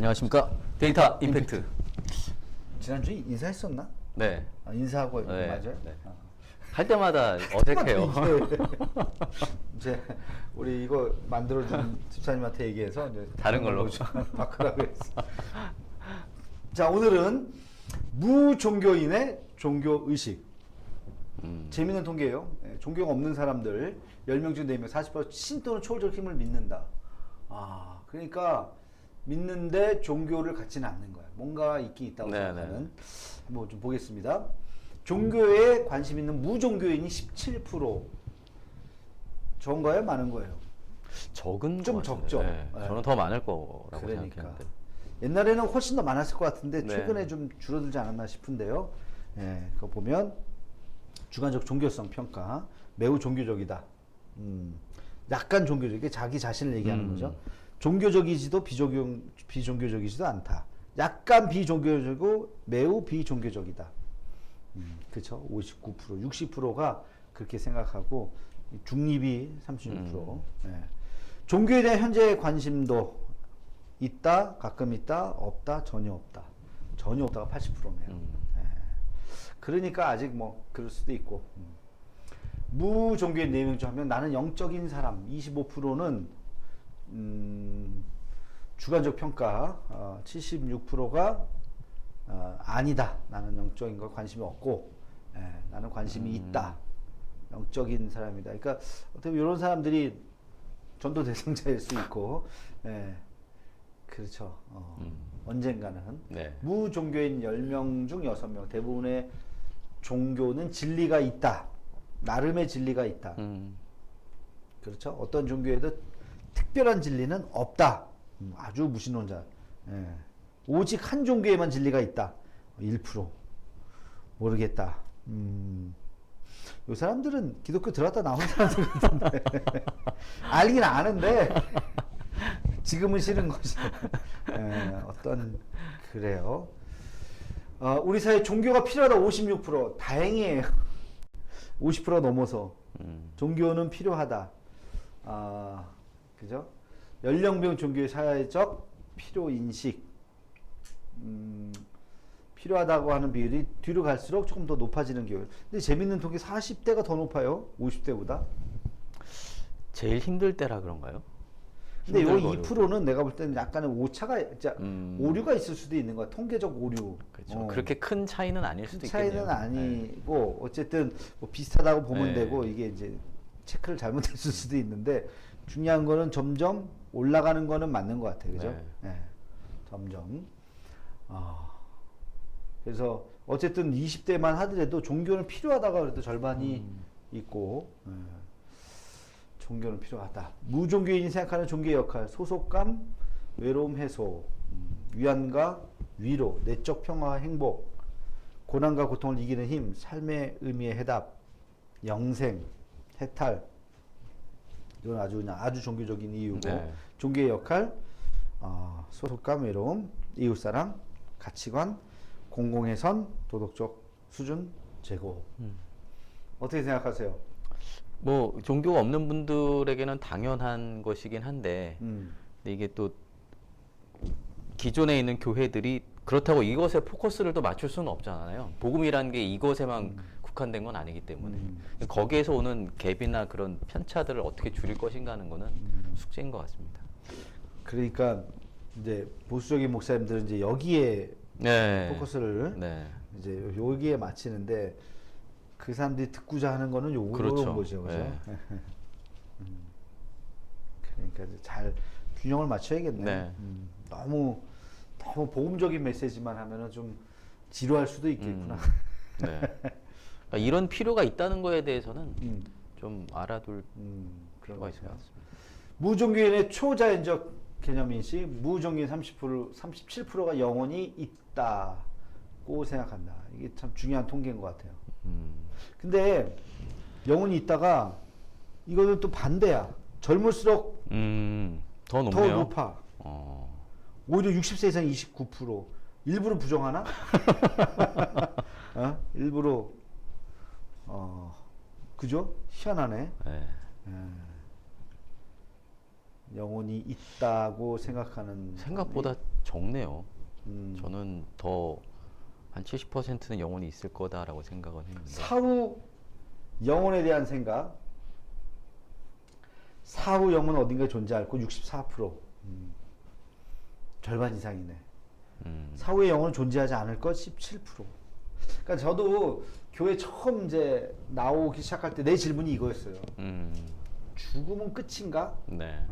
안녕하십니까. 데이터 임팩트. 지난주에 인사했었나? 네. 인사하고 네, 맞아요? 네. 할 때마다 어색해요. 이제 우리 이거 만들어준 집사님한테 얘기해서 이제 다른 걸로 바꾸라고 했어. 자, 오늘은 무종교인의 종교의식. 재미있는 통계예요. 종교가 없는 사람들 10명 중 4명 40% 신 또는 초월적 힘을 믿는다. 아, 그러니까 믿는데 종교를 갖지는 않는 거야. 뭔가 있긴 있다고 생각하는. 한번 좀 보겠습니다. 종교에 관심 있는 무종교인이 17%. 적은 거예요? 많은 거예요? 적은 좀 적죠. 네. 네. 저는 더 많을 거라고 그러니까. 생각했는데. 옛날에는 훨씬 더 많았을 것 같은데 네. 최근에 좀 줄어들지 않았나 싶은데요. 예, 그거 보면 주관적 종교성 평가 매우 종교적이다. 약간 종교적, 이게 자기 자신을 얘기하는 거죠. 종교적이지도 비종교적이지도 않다. 약간 비종교적이고 매우 비종교적이다. 그렇죠. 59%, 60%가 그렇게 생각하고 중립이 36%. 예. 종교에 대한 현재 관심도 있다, 가끔 있다, 없다, 전혀 없다. 전혀 없다가 80%네요. 예. 그러니까 아직 뭐 그럴 수도 있고. 무종교인 4명 중 1명, 나는 영적인 사람 25%는 주관적 평가 76%가 아니다. 나는 영적인 거 관심이 없고, 나는 관심이 있다. 영적인 사람이다. 그러니까 어떻게 보면 이런 사람들이 전도 대상자일 수 있고, 그렇죠. 언젠가는. 네. 무종교인 10명 중 6명, 대부분의 종교는 진리가 있다. 나름의 진리가 있다. 그렇죠. 어떤 종교에도 특별한 진리는 없다. 아주 무신론자. 오직 한 종교에만 진리가 있다. 1%. 모르겠다. 이 사람들은 기독교 들어갔다 나온 사람들 같은데. 알긴 아는데, 지금은 싫은 거지. 그래요. 우리 사회 종교가 필요하다 56%. 다행이에요. 50%가 넘어서. 종교는 필요하다. 그죠? 연령별 종교의 사회적 필요인식. 필요하다고 하는 비율이 뒤로 갈수록 조금 더 높아지는 경우. 근데 재밌는 통계 40대가 더 높아요. 50대보다. 제일 힘들 때라 그런가요? 근데 요 2%는 내가 볼 때는 약간의 오차가, 오류가 있을 수도 있는 거야. 통계적 오류. 그렇죠. 그렇게 큰 차이는 아닐 수도 차이는 있겠네요. 아니고, 어쨌든 뭐 비슷하다고 보면 네. 되고, 이게 이제 체크를 잘못했을 수도 있는데, 중요한 거는 점점 올라가는 거는 맞는 것 같아요. 그죠? 네. 점점. 그래서 어쨌든 20대만 하더라도 종교는 필요하다가 그래도 절반이 있고, 종교는 필요하다. 무종교인이 생각하는 종교의 역할, 소속감, 외로움 해소, 위안과 위로, 내적 평화와 행복, 고난과 고통을 이기는 힘, 삶의 의미의 해답, 영생, 해탈. 이건 아주 종교적인 이유고, 네. 종교의 역할, 소속감, 외로움, 이웃사랑, 가치관, 공공의 선, 도덕적 수준, 제고. 어떻게 생각하세요? 뭐 종교가 없는 분들에게는 당연한 것이긴 한데, 근데 이게 또 기존에 있는 교회들이 그렇다고 이것에 포커스를 또 맞출 수는 없잖아요. 복음이라는 게 이것에만 국한된 건 아니기 때문에 거기에서 오는 갭이나 그런 편차들을 어떻게 줄일 것인가 하는 거는 숙제인 것 같습니다. 그러니까 이제 보수적인 목사님들은 이제 여기에 네. 포커스를 이제 여기에 맞추는데 그 사람들이 듣고자 하는 거는 요런 그렇죠. 거죠, 그죠? 네. 그러니까 이제 잘 균형을 맞춰야겠네. 네. 너무 복음적인 메시지만 하면은 좀 지루할 수도 있겠구나. 네. 그러니까 이런 필요가 있다는 거에 대해서는 좀 알아둘 필요가 있을 것 같습니다. 무종교인의 초자연적 개념인식, 무종교인 37%가 영혼이 있다고 생각한다. 이게 참 중요한 통계인 것 같아요. 근데 영혼이 있다가 이거는 또 반대야. 젊을수록 더 높네요. 더 높아. 오히려 60세 이상 29%. 일부러 부정하나? 일부러 그죠? 희한하네. 네. 영혼이 있다고 생각하는 생각보다 적네요. 사람이, 저는 더 한 70%는 영혼이 있을 거다라고 생각은 했는데. 사후 영혼에 대한 생각, 사후 영혼 어딘가에 존재할 거 64%, 절반 이상이네. 사후의 영혼은 존재하지 않을 것 17%. 그러니까 저도 교회 처음 이제 나오기 시작할 때 내 질문이 이거였어요. 죽음은 끝인가? 네.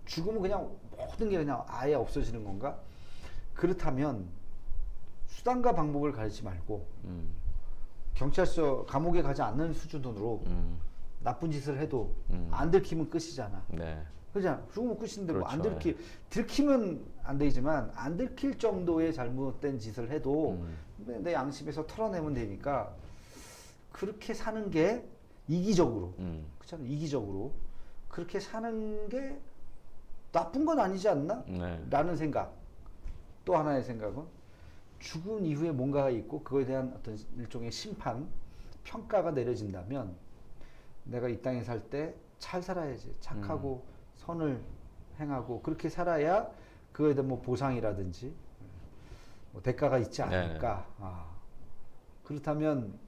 죽음은 그냥 모든 게 그냥 아예 없어지는 건가? 그렇다면 수단과 방법을 가리지 말고 경찰서 감옥에 가지 않는 수준으로 나쁜 짓을 해도 안 들키면 끝이잖아. 네. 그잖아. 죽으면 끝인데 뭐 안 그렇죠. 들키면 안 되지만 안 들킬 정도의 잘못된 짓을 해도 내 양심에서 털어내면 되니까 그렇게 사는 게 이기적으로 그렇잖아. 이기적으로 그렇게 사는 게 나쁜 건 아니지 않나? 네. 라는 생각. 또 하나의 생각은 죽은 이후에 뭔가가 있고 그거에 대한 어떤 일종의 심판, 평가가 내려진다면 내가 이 땅에 살 때 잘 살아야지. 착하고 선을 행하고 그렇게 살아야 그거에 대한 뭐 보상이라든지 뭐 대가가 있지 않을까. 그렇다면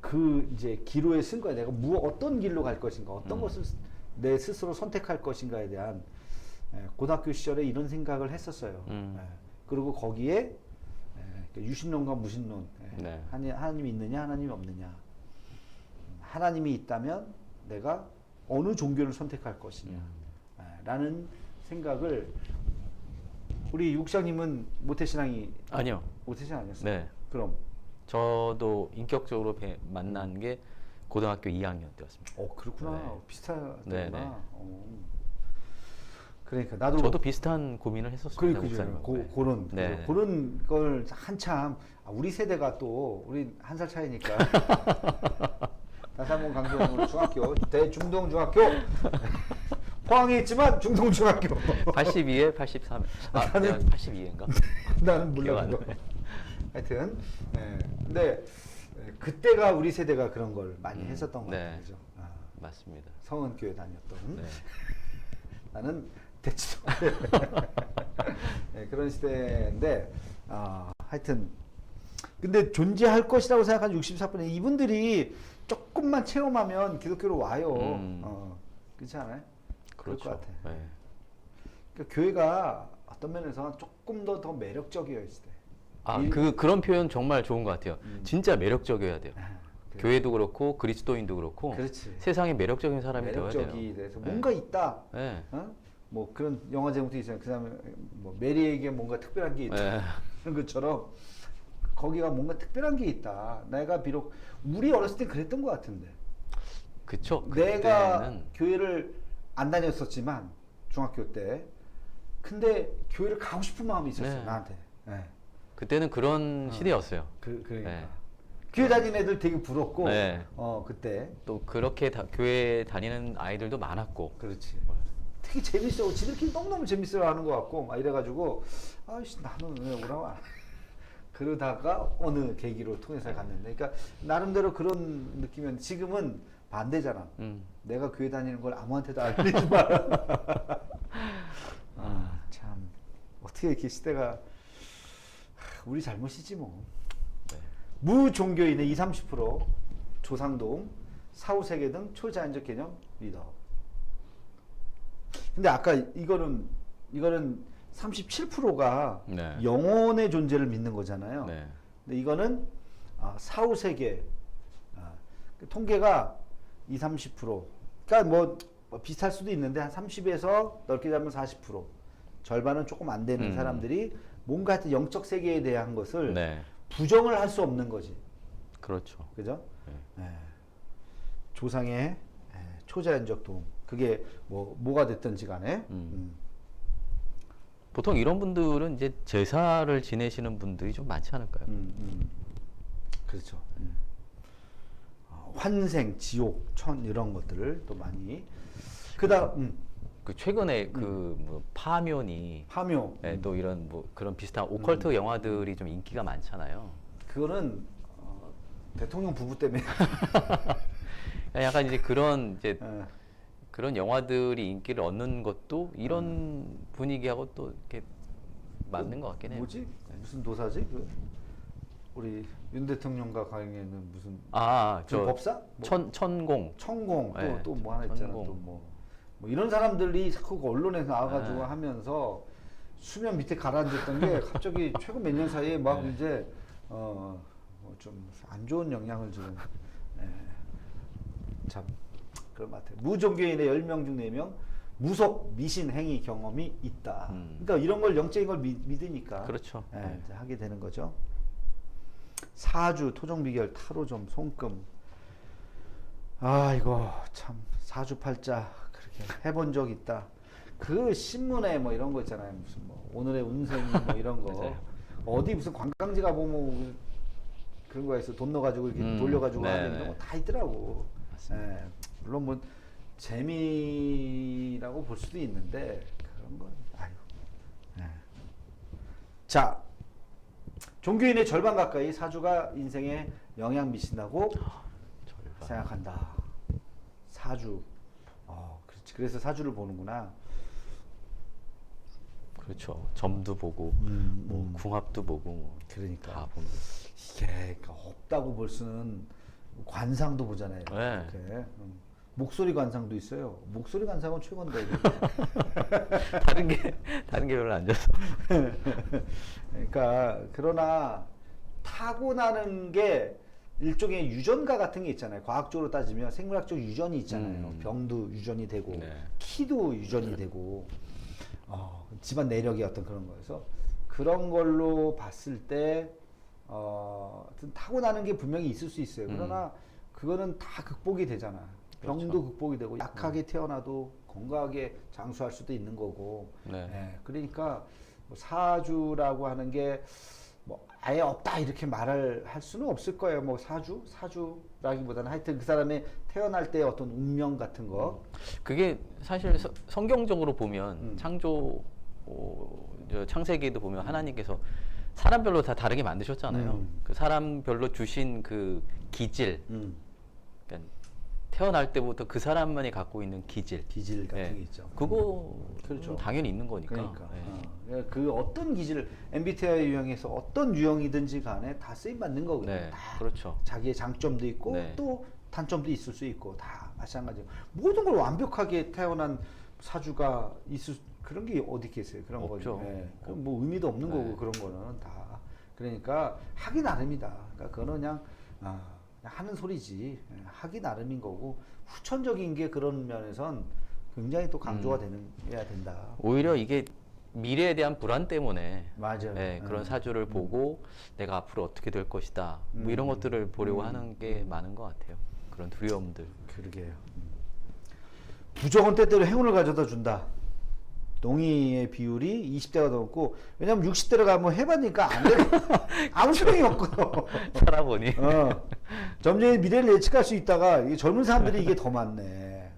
그 이제 기로에 쓴 거야. 내가 어떤 길로 갈 것인가, 어떤 것을 내 스스로 선택할 것인가에 대한 고등학교 시절에 이런 생각을 했었어요. 그리고 거기에 유신론과 무신론, 네. 하나님이 있느냐, 하나님이 없느냐. 하나님이 있다면 내가 어느 종교를 선택할 것이냐, 라는 생각을 우리 육장님은 모태신앙이 아니요. 모태신앙 아니었어요? 네. 그럼 저도 인격적으로 만난 게 고등학교 2학년 때였습니다. 그렇구나. 네. 비슷하구나. 네, 네. 그러니까 나도 저도 비슷한 고민을 했었습니다. 목사님하고. 네. 그런 걸 한참 우리 세대가 또 우리 한 살 차이니까 다시 한번 강조하는 중학교 대중동 중학교 포항에 있지만 중동 중학교 82에 83. 나는 82인가? 나는 기억 안 몰라. 나네. 하여튼 근데 그때가 우리 세대가 그런 걸 많이 했었던 것 같아요. 네. 그죠? 맞습니다. 성은교회 다녔던 네. 나는 대치동 그런 시대인데 하여튼 근데 존재할 것이라고 생각한 64%. 이분들이 조금만 체험하면 기독교로 와요. 그렇지 않아요? 그럴 그렇죠. 것 같아. 네. 그러니까 교회가 어떤 면에서 조금 더 매력적이어야 돼. 그런 표현 정말 좋은 것 같아요. 진짜 매력적이어야 돼요. 그래. 교회도 그렇고 그리스도인도 그렇고 그렇지. 세상에 매력적인 사람이 되어야 돼요. 매력적이 돼서 네. 뭔가 있다. 네. 뭐 그런 영화 제목도 있잖아요. 그다음에 뭐 메리에게 뭔가 특별한 게 있다. 네. 그런 것처럼 거기가 뭔가 특별한 게 있다. 내가 비록 우리 어렸을 때 그랬던 것 같은데. 그쵸. 내가 그때는 교회를 안 다녔었지만 중학교 때 근데 교회를 가고 싶은 마음이 있었어요. 네. 나한테. 네. 그때는 그런 시대였어요. 그러니까 네. 교회 다니는 애들 되게 부럽고 네. 그때 또 그렇게 교회 다니는 아이들도 많았고. 그렇지. 되게 재밌어. 지들끼리 너무너무 재밌어 하는 것 같고 막 이래가지고 아이씨 나는 왜 오라고 안 해. 그러다가 어느 계기로 통해서 갔는데 그러니까 나름대로 그런 느낌이었는데 지금은 반대잖아. 내가 교회 다니는 걸 아무한테도 알리지 마라. 참 어떻게 이렇게 시대가 우리 잘못이지 뭐. 네. 무종교인의 20, 30% 조상동, 사후세계 등 초자연적 개념 리더. 근데 아까 이거는 37%가 네. 영혼의 존재를 믿는 거잖아요. 네. 근데 이거는 사후세계 그 통계가 20, 30%. 그러니까 뭐 비슷할 수도 있는데 한 30에서 넓게 잡으면 40%. 절반은 조금 안 되는 사람들이 뭔가 하여튼 영적 세계에 대한 것을 네. 부정을 할 수 없는 거지. 그렇죠. 그죠? 네. 조상의 초자연적 도움. 그게 뭐가 됐든지 간에. 보통 이런 분들은 이제 제사를 지내시는 분들이 좀 많지 않을까요? 그렇죠. 환생, 지옥, 천 이런 것들을 또 많이. 그다음 그 최근에 뭐 파묘니 파묘. 또 이런 뭐 그런 비슷한 오컬트 영화들이 좀 인기가 많잖아요. 그거는 대통령 부부 때문에. 약간 이제 그런 이제 그런 영화들이 인기를 얻는 것도 이런 분위기하고 또 이렇게 맞는 것 같긴 해요. 뭐지? 무슨 도사지? 그 우리 윤 대통령과 강행에는 무슨 저 법사? 뭐 천공. 천공 네, 또 뭐 하나 있잖아. 천공. 또 뭐 이런 사람들이 자꾸 그 언론에 나와가지고 네. 하면서 수면 밑에 가라앉았던 게 갑자기 최근 몇 년 사이에 막 네. 이제 좀 안 좋은 영향을 주는 참 그런 것 같아요. 무종교인의 10명 중 4명 무속 미신 행위 경험이 있다. 그러니까 이런 걸 영적인 걸 믿으니까 그렇죠. 네. 이제 하게 되는 거죠. 사주, 토종 비결, 타로점, 손금. 아 이거 참 사주팔자 그렇게 해본 적 있다. 그 신문에 뭐 이런 거 있잖아요. 무슨 뭐 오늘의 운세 뭐 이런 거 맞아요. 어디 무슨 관광지 가보면 그런 거에서 돈 넣어가지고 이렇게 돌려가지고 네, 하는 네. 이런 거 다 있더라고. 맞습니다. 예, 물론 뭐 재미라고 볼 수도 있는데 그런 건 아유. 예. 자, 종교인의 절반 가까이 사주가 인생에 영향 미친다고 절반. 생각한다. 사주. 그렇지. 그래서 사주를 보는구나. 그렇죠. 점도 보고 뭐 궁합도 보고 뭐 그러니까. 다 보는 거죠. 이게 그러니까 없다고 볼 수는 관상도 보잖아요. 네. 이렇게. 목소리 관상도 있어요. 목소리 관상은 최고인데. 다른 게 별로 안 좋아서. 그러니까 그러나 타고나는 게 일종의 유전가 같은 게 있잖아요. 과학적으로 따지면 생물학적 유전이 있잖아요. 병도 유전이 되고 네. 키도 유전이 되고 집안 내력이 어떤 그런 거여서 그런 걸로 봤을 때 하여튼 타고나는 게 분명히 있을 수 있어요. 그러나 그거는 다 극복이 되잖아. 병도 그렇죠. 극복이 되고 약하게 태어나도 건강하게 장수할 수도 있는 거고. 네. 예, 그러니까 뭐 사주라고 하는 게 뭐 아예 없다 이렇게 말을 할 수는 없을 거예요. 뭐 사주라기보다는 하여튼 그 사람의 태어날 때 어떤 운명 같은 거. 그게 사실 성경적으로 보면 저 창세기에도 보면 하나님께서 사람별로 다 다르게 만드셨잖아요. 그 사람별로 주신 그 기질, 그러니까 태어날 때부터 그 사람만이 갖고 있는 기질 같은 예. 게 있죠. 그거 그렇죠. 당연히 있는 거니까. 그러니까 예. 그 어떤 기질 MBTI 유형에서 어떤 유형이든지 간에 다 쓰임 받는 거거든요. 네, 다 그렇죠. 자기의 장점도 있고 네. 또 단점도 있을 수 있고 다 마찬가지고 모든 걸 완벽하게 태어난 사주가 있을 그런 게 어디 있겠어요. 그런 없죠. 거죠. 예. 그럼 뭐 의미도 없는 네. 거고 그런 거는 다 그러니까 하기 나름이다. 그러니까 그거는 그냥 하는 소리지. 예, 하기 나름인 거고 후천적인 게 그런 면에선 굉장히 또 강조가 해야 된다. 오히려 이게 미래에 대한 불안 때문에 맞아요. 예, 그런 사주를 보고 내가 앞으로 어떻게 될 것이다. 뭐 이런 것들을 보려고 하는 게 많은 것 같아요. 그런 두려움들. 그러게요. 부정은 때때로 행운을 가져다 준다. 동의의 비율이 20대가 넘고 왜냐면 60대로 가면 해봤니까 안 돼. 아무 소용이 없거든. 살아보니. 점점 미래를 예측할 수 있다가 이게 젊은 사람들이 이게 더 많네.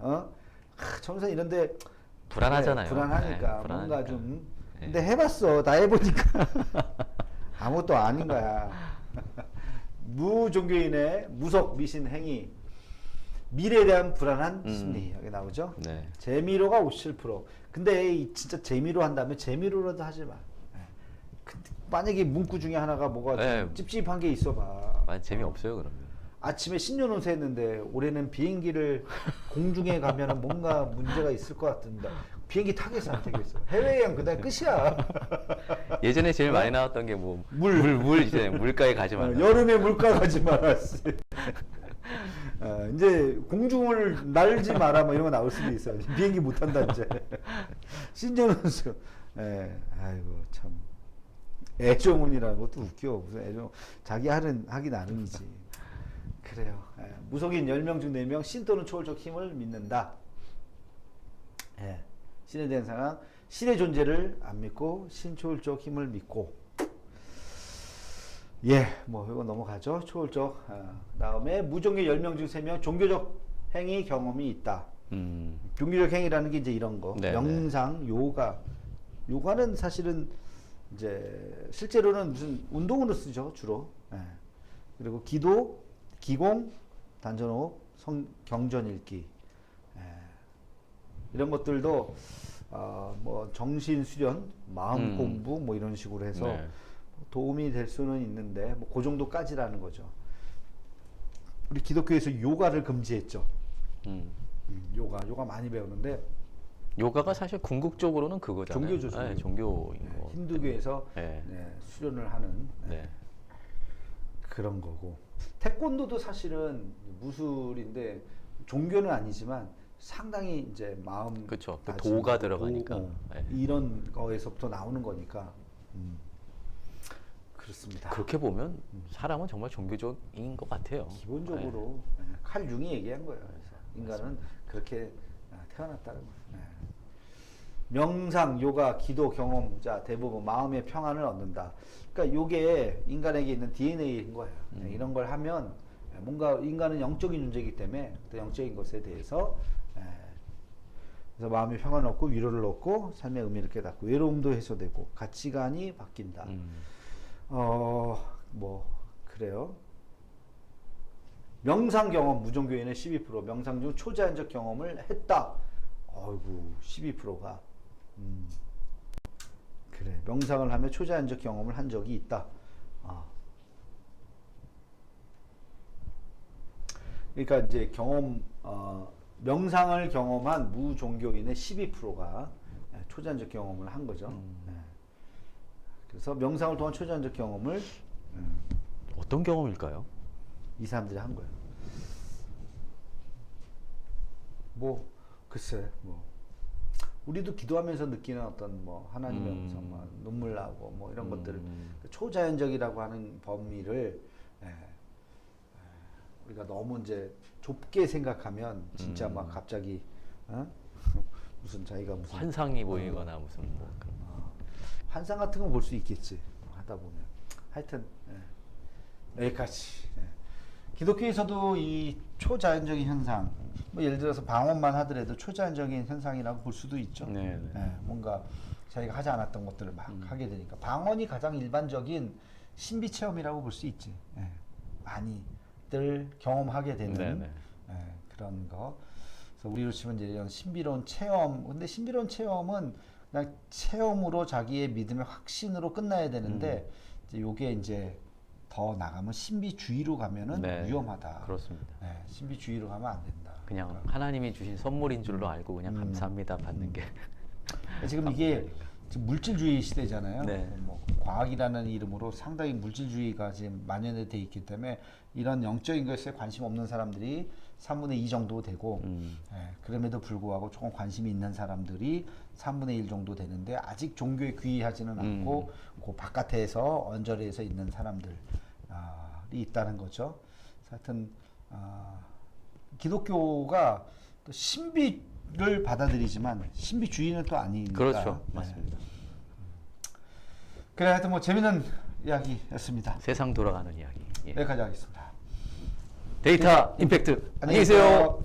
젊은 이런데 불안하잖아요. 불안하니까 네, 뭔가 불안하니까. 좀. 네. 근데 해봤어. 다 해보니까 아무것도 아닌 거야. 무종교인의 무속 미신 행위. 미래에 대한 불안한 심리 여기 나오죠. 네. 재미로가 57%. 근데 진짜 재미로 한다면 재미로라도 하지 마. 만약에 문구 중에 하나가 뭐가 네. 좀 찝찝한 게 있어봐. 많이 재미없어요 그러면. 아침에 신년 운세 했는데 올해는 비행기를 공중에 가면은 뭔가 문제가 있을 것 같은데 비행기 타겠어 안 타겠어. 해외여행 그다음 끝이야. 예전에 제일 많이 나왔던 게 뭐 물 이제 물가에 가지 말라. 여름에 물가 가지 마라. 이제 공중을 날지 마라 뭐 이런 거 나올 수도 있어요. 비행기 못 탄다 이제. 신년 운수. 아이고 참. 애조문이라는 것도 웃겨. 무슨 애조 자기 하기 나름이지. 그래요. 무속인 10명 중 4명 신 또는 초월적 힘을 믿는다. 신에 대한 상황. 신의 존재를 안 믿고 신 초월적 힘을 믿고. 뭐 이거 넘어가죠. 초월적. 다음에 무종교 10명 중 3명 종교적 행위 경험이 있다. 종교적 행위라는 게 이제 이런 거. 네, 명상, 요가. 요가는 사실은 이제 실제로는 무슨 운동으로 쓰죠 주로. 그리고 기도, 기공, 단전호흡, 경전 읽기. 이런 것들도 뭐 정신 수련, 마음 공부 뭐 이런 식으로 해서 네. 도움이 될 수는 있는데 뭐 그 정도까지라는 거죠. 우리 기독교에서 요가를 금지했죠. 요가 많이 배우는데 요가가 사실 궁극적으로는 그거잖아요. 종교죠, 종교. 네, 종교인 거. 힌두교에서 네. 수련을 하는 네. 그런 거고, 태권도도 사실은 무술인데 종교는 아니지만 상당히 이제 마음 그쵸. 그 다짐, 도가 들어가니까. 네. 이런 거에서부터 나오는 거니까 그렇습니다. 그렇게 보면 사람은 정말 종교적인 것 같아요. 기본적으로 칼 융이 얘기한 거예요. 그래서 인간은 그렇게 태어났다는 거예요. 명상, 요가, 기도 경험자 대부분 마음의 평안을 얻는다. 그러니까 요게 인간에게 있는 DNA인 거예요. 이런 걸 하면 뭔가 인간은 영적인 존재이기 때문에 또 영적인 것에 대해서 그래서 마음의 평안을 얻고 위로를 얻고 삶의 의미를 깨닫고 외로움도 해소되고 가치관이 바뀐다. 뭐 그래요. 명상 경험 무종교인의 12%, 명상 중 초자연적 경험을 했다. 어이구 12%가 그래, 명상을 하며 초자연적 경험을 한 적이 있다. 그러니까 이제 명상을 경험한 무종교인의 12%가 초자연적 경험을 한 거죠. 그래서 명상을 통한 초자연적 경험을 어떤 경험일까요? 이 사람들이 한 거예요. 뭐 글쎄, 뭐 우리도 기도하면서 느끼는 어떤 뭐 하나님의 음성, 뭐 눈물 나고 뭐 이런 것들을 초자연적이라고 하는 범위를 우리가 너무 이제 좁게 생각하면 진짜 막 갑자기 무슨 자기가 무슨 환상이 보이거나 무슨 뭐 그런. 환상 같은 거 볼 수 있겠지 하다 보면. 하여튼 여기까지. 기독교에서도 이 초자연적인 현상, 뭐 예를 들어서 방언만 하더라도 초자연적인 현상이라고 볼 수도 있죠. 뭔가 자기가 하지 않았던 것들을 막 하게 되니까 방언이 가장 일반적인 신비 체험이라고 볼 수 있지. 많이들 경험하게 되는 그런 거. 그래서 우리로 치면 이제 이런 신비로운 체험. 근데 신비로운 체험은 그냥 체험으로 자기의 믿음의 확신으로 끝나야 되는데 이제 요게 이제 더 나가면 신비주의로 가면은 위험하다. 그렇습니다. 신비주의로 가면 안 된다. 그냥 그러니까. 하나님이 주신 선물인 줄로 알고 그냥 감사합니다 받는 게. 지금 이게 지금 물질주의 시대잖아요. 네. 뭐 과학이라는 이름으로 상당히 물질주의가 지금 만연돼 있기 때문에 이런 영적인 것에 관심 없는 사람들이 3분의 2 정도 되고 그럼에도 불구하고 조금 관심이 있는 사람들이 3분의 1 정도 되는데 아직 종교에 귀의하지는 않고 그 바깥에서 언저리에서 있는 사람들이 있다는 거죠. 하여튼 기독교가 또 신비를 받아들이지만 신비주의는 또 아니니까. 그렇죠. 맞습니다. 그래, 하여튼 뭐 재밌는 이야기였습니다. 세상 돌아가는 이야기. 여기까지 하겠습니다. 데이터 임팩트. 안녕히 계세요. 계세요.